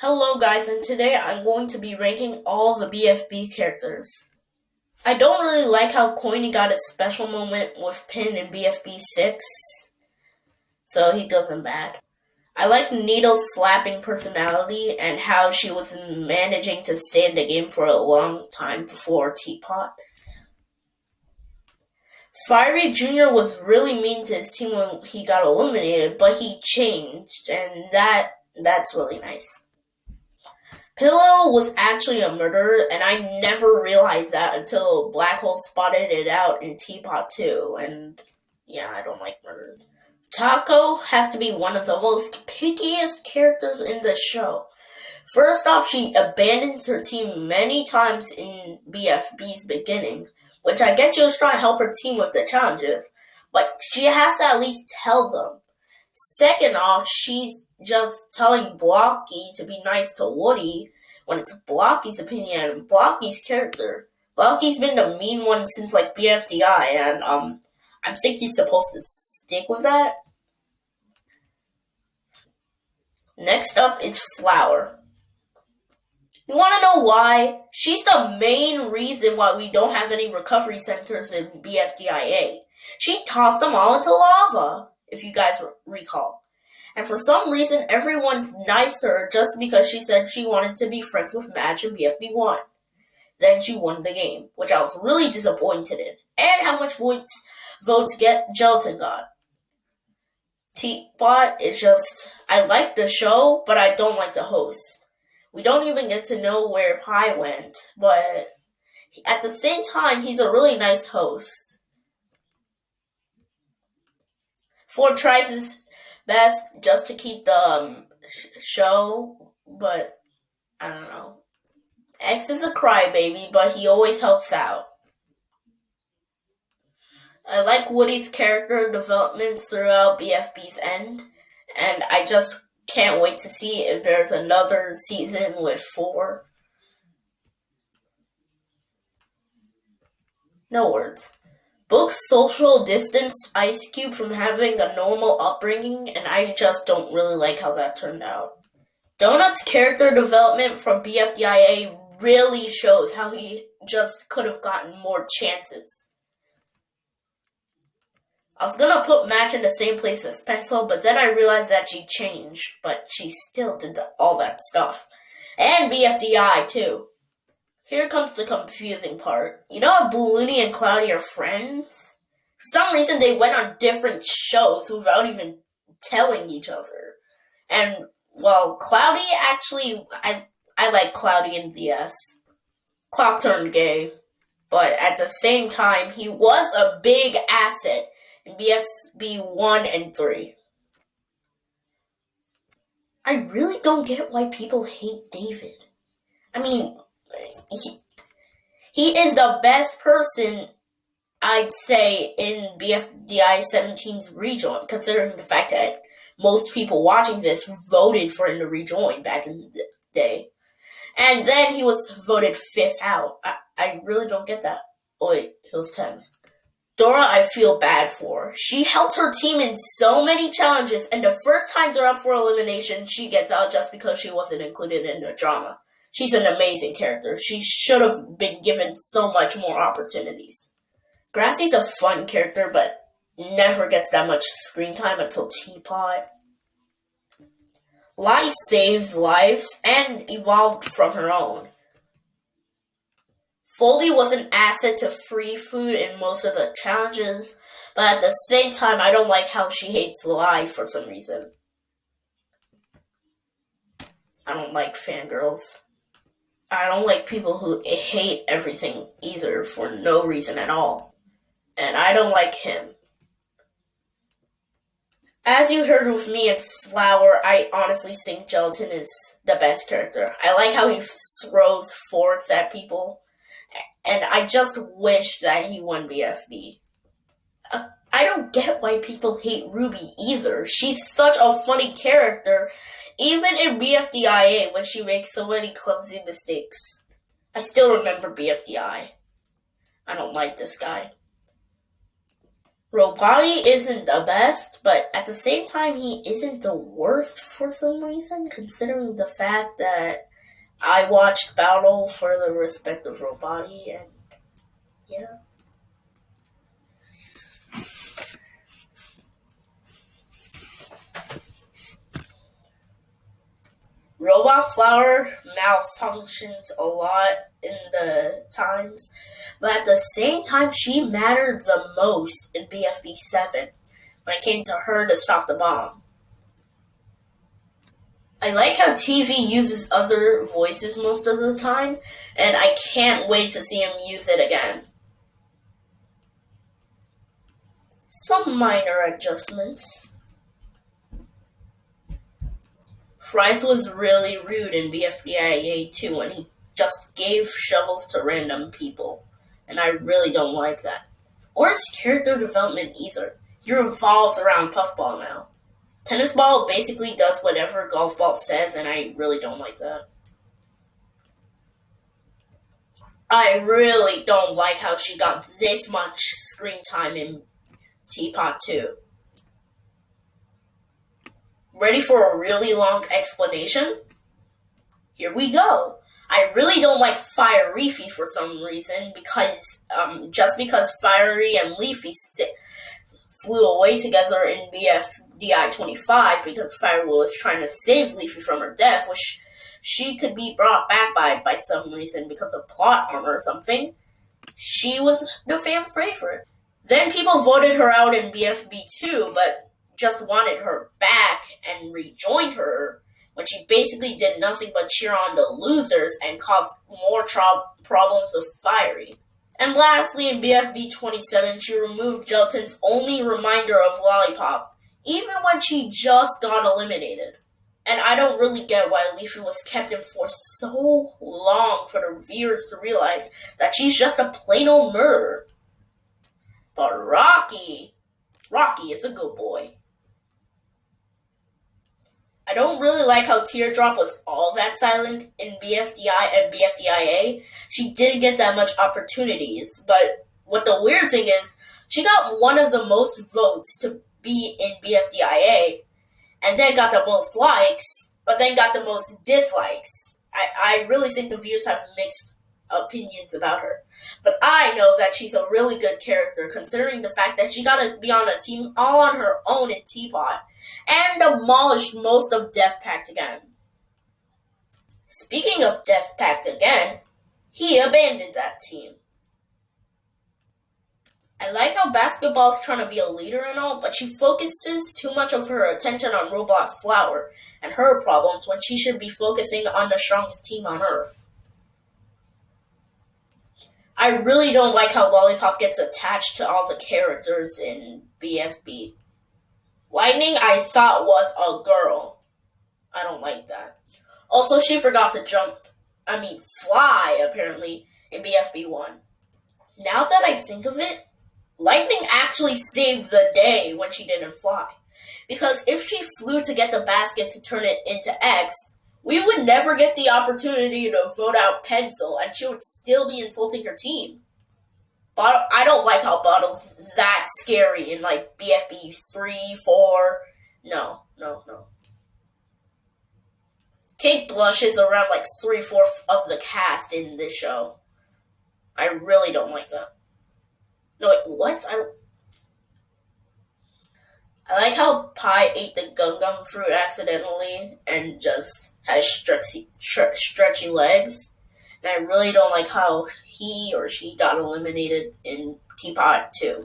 Hello guys, and today I'm going to be ranking all the BFB characters. I don't really like how Coiny got a special moment with Pin in BFB 6, so he goes in bad. I like Needle's slapping personality and how she was managing to stay in the game for a long time before Teapot. Fiery Jr. was really mean to his team when he got eliminated, but he changed, and that's really nice. Pillow was actually a murderer, and I never realized that until Black Hole spotted it out in Teapot 2, and yeah, I don't like murderers. Taco has to be one of the most pickiest characters in the show. First off, she abandons her team many times in BFB's beginning, which I get she was trying to help her team with the challenges, but she has to at least tell them. Second off, she's just telling Blocky to be nice to Woody when it's Blocky's opinion and Blocky's character. Blocky's been the mean one since like BFDI, and I think he's supposed to stick with that. Next up is Flower. You want to know why? She's the main reason why we don't have any recovery centers in BFDIA. She tossed them all into lava, if you guys recall. And for some reason, everyone's nice to her just because she said she wanted to be friends with Madge in BFB1. Then she won the game, which I was really disappointed in. And how much votes Gelatin got. Teapot is just, I like the show, but I don't like the host. We don't even get to know where Pi went, but at the same time, he's a really nice host. Ford tries his best just to keep the show, but I don't know. X is a crybaby, but he always helps out. I like Woody's character development throughout BFB's end, and I just can't wait to see if there's another season with 4. No words. Book social distanced Ice Cube from having a normal upbringing, and I just don't really like how that turned out. Donut's character development from BFDIA really shows how he just could have gotten more chances. I was gonna put Match in the same place as Pencil, but then I realized that she changed, but she still did all that stuff. And BFDI, too. Here comes the confusing part. You know how Balloony and Cloudy are friends? For some reason, they went on different shows without even telling each other. And, well, Cloudy actually, I like Cloudy in BS. Clock turned gay. But at the same time, he was a big asset in BFB 1 and 3. I really don't get why people hate David. I mean, he is the best person, I'd say, in BFDI 17's rejoin, considering the fact that most people watching this voted for him to rejoin back in the day. And then he was voted 5th out. I really don't get that. Oh wait, he was 10th. Dora, I feel bad for. She helped her team in so many challenges, and the first time they're up for elimination, she gets out just because she wasn't included in the drama. She's an amazing character. She should have been given so much more opportunities. Grassy's a fun character, but never gets that much screen time until Teapot. Lai saves lives and evolved from her own. Foldy was an asset to free food in most of the challenges, but at the same time, I don't like how she hates Lai for some reason. I don't like fangirls. I don't like people who hate everything either for no reason at all. And I don't like him. As you heard with me and Flower, I honestly think Gelatin is the best character. I like how he throws forks at people. And I just wish that he won BFB. I don't get why people hate Ruby either. She's such a funny character, even in BFDIA when she makes so many clumsy mistakes. I still remember BFDI. I don't like this guy. Robati isn't the best, but at the same time, he isn't the worst for some reason, considering the fact that I watched Battle for the respect of Robati, and yeah. Robot Flower malfunctions a lot in the times, but at the same time, she mattered the most in BFB 7 when it came to her to stop the bomb. I like how TV uses other voices most of the time, and I can't wait to see him use it again. Some minor adjustments. Fries was really rude in BFDIA 2 when he just gave shovels to random people, and I really don't like that. Or his character development either. He revolves around Puffball now. Tennis Ball basically does whatever Golf Ball says, and I really don't like that. I really don't like how she got this much screen time in Teapot 2. Ready for a really long explanation? Here we go. I really don't like Fire Leafy for some reason just because Fiery and Leafy flew away together in BFDI 25 because Fire was trying to save Leafy from her death, which she could be brought back by some reason because of plot armor or something. She was the fan favorite. Then people voted her out in BFB 2, but just wanted her back and rejoined her when she basically did nothing but cheer on the losers and caused more problems with Fiery. And lastly, in BFB 27, she removed Gelatin's only reminder of Lollipop, even when she just got eliminated. And I don't really get why Leafy was kept in for so long for the viewers to realize that she's just a plain old murderer. But Rocky is a good boy. I don't really like how Teardrop was all that silent in BFDI and BFDIA. She didn't get that much opportunities, but what the weird thing is, she got one of the most votes to be in BFDIA, and then got the most likes, but then got the most dislikes. I really think the viewers have mixed opinions about her. But I know that she's a really good character, considering the fact that she got to be on a team all on her own in Teapot, and demolished most of Death Pact again. Speaking of Death Pact again, he abandoned that team. I like how Basketball's trying to be a leader and all, but she focuses too much of her attention on Robot Flower and her problems when she should be focusing on the strongest team on Earth. I really don't like how Lollipop gets attached to all the characters in BFB. Lightning, I thought was a girl. I don't like that. Also, she forgot to fly, apparently, in BFB 1. Now that I think of it, Lightning actually saved the day when she didn't fly. Because if she flew to get the basket to turn it into X, we would never get the opportunity to vote out Pencil, and she would still be insulting her team. But I don't like how Bottle's that scary in like BFB 3, 4. No. Kate blushes around like 3/4 of the cast in this show. I really don't like that. No, wait, what? I like how Pi ate the gum fruit accidentally and just has stretchy legs. And I really don't like how he or she got eliminated in Teapot 2.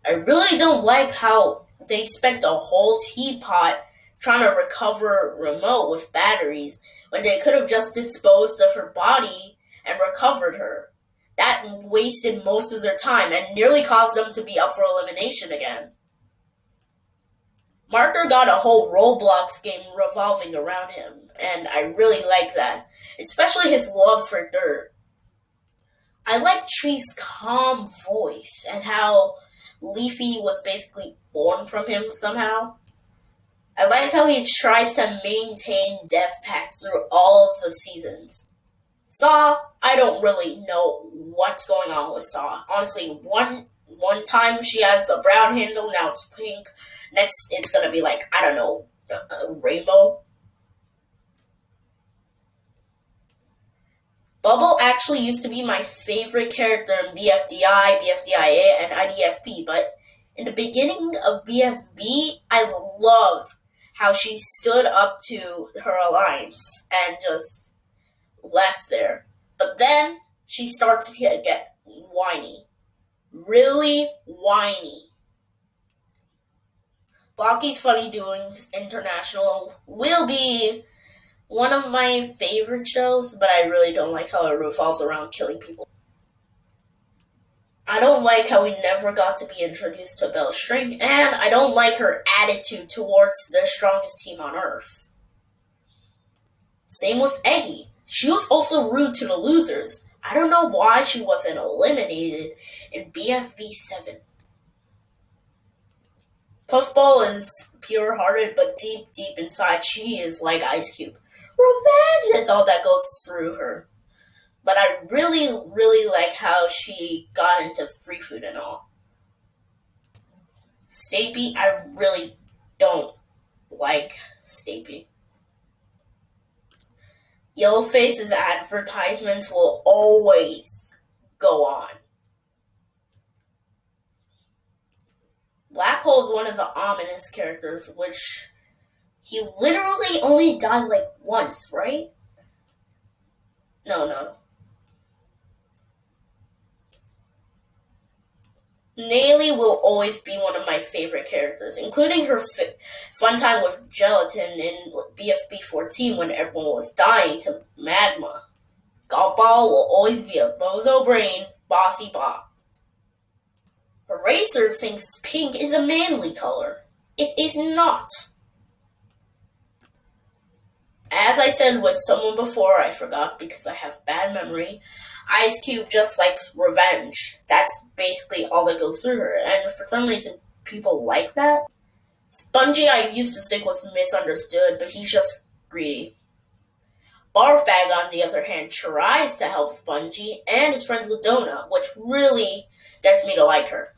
I really don't like how they spent the whole Teapot trying to recover Remote with batteries when they could have just disposed of her body and recovered her. That wasted most of their time and nearly caused them to be up for elimination again. Marker got a whole Roblox game revolving around him, and I really like that, especially his love for dirt. I like Tree's calm voice and how Leafy was basically born from him somehow. I like how he tries to maintain Death Pact through all of the seasons. Saw, I don't really know what's going on with Saw. Honestly, one time she has a brown handle, now it's pink. Next, it's gonna be like, I don't know, rainbow. Bubble actually used to be my favorite character in BFDI, BFDIA, and IDFP, but in the beginning of BFB, I love how she stood up to her alliance and just left there. But then she starts to get whiny. Really whiny. Blocky's Funny Doings International will be one of my favorite shows, but I really don't like how it revolves around killing people. I don't like how we never got to be introduced to Belle String, and I don't like her attitude towards the strongest team on Earth. Same with Eggy. She was also rude to the losers. I don't know why she wasn't eliminated in BFB 7. Puffball is pure-hearted, but deep, deep inside, she is like Ice Cube. Revenge is all that goes through her. But I really, really like how she got into free food and all. Stapy, I really don't like Stapy. Yellowface's advertisements will always go on. Black Hole is one of the ominous characters, which he literally only died like once, right? No. Nayli will always be one of my favorite characters, including her fun time with Gelatin in BFB 14 when everyone was dying to magma. Golf Ball will always be a bozo brain, bossy bop. Eraser thinks pink is a manly color. It is not. As I said with someone before, I forgot because I have bad memory, Ice Cube just likes revenge. That's basically all that goes through her, and for some reason, people like that. Spongy I used to think was misunderstood, but he's just greedy. Barfbag, on the other hand, tries to help Spongy and is friends with Donut, which really gets me to like her.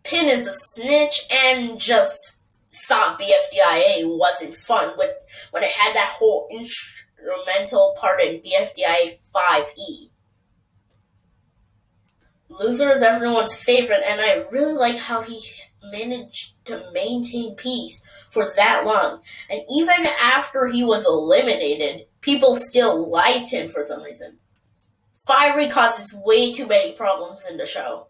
Pin is a snitch and just thought BFDIA wasn't fun when it had that whole instrumental part in BFDIA 5E. Loser is everyone's favorite, and I really like how he managed to maintain peace for that long. And even after he was eliminated, people still liked him for some reason. Fiery causes way too many problems in the show.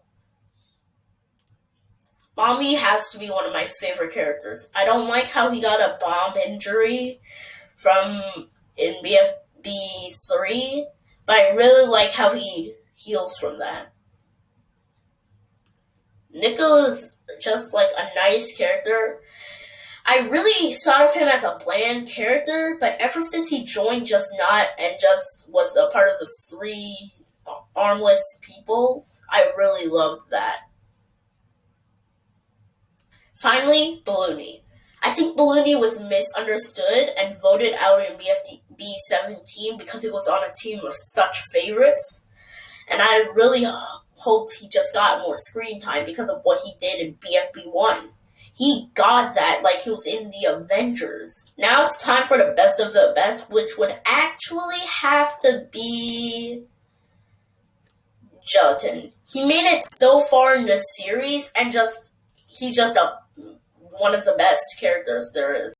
Bombi has to be one of my favorite characters. I don't like how he got a bomb injury in BFB 3, but I really like how he heals from that. Nico is just like a nice character. I really thought of him as a bland character, but ever since he joined Just Not and just was a part of the 3 armless peoples, I really loved that. Finally, Balloony. I think Balloony was misunderstood and voted out in BFB 17 because he was on a team of such favorites. And I really hoped he just got more screen time because of what he did in BFB 1. He got that like he was in the Avengers. Now it's time for the best of the best, which would actually have to be Gelatin. He made it so far in the series and he's just one of the best characters there is.